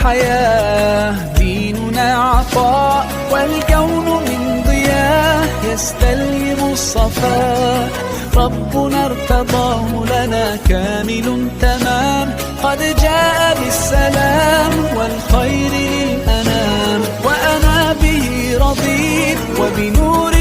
الحياة، ديننا عطاء والكون من ضياء يستلهم الصفاء. ربنا ارتضاه لنا كامل تمام، قد جاء بالسلام والخير للأنام، وأنا به رضيت وبنور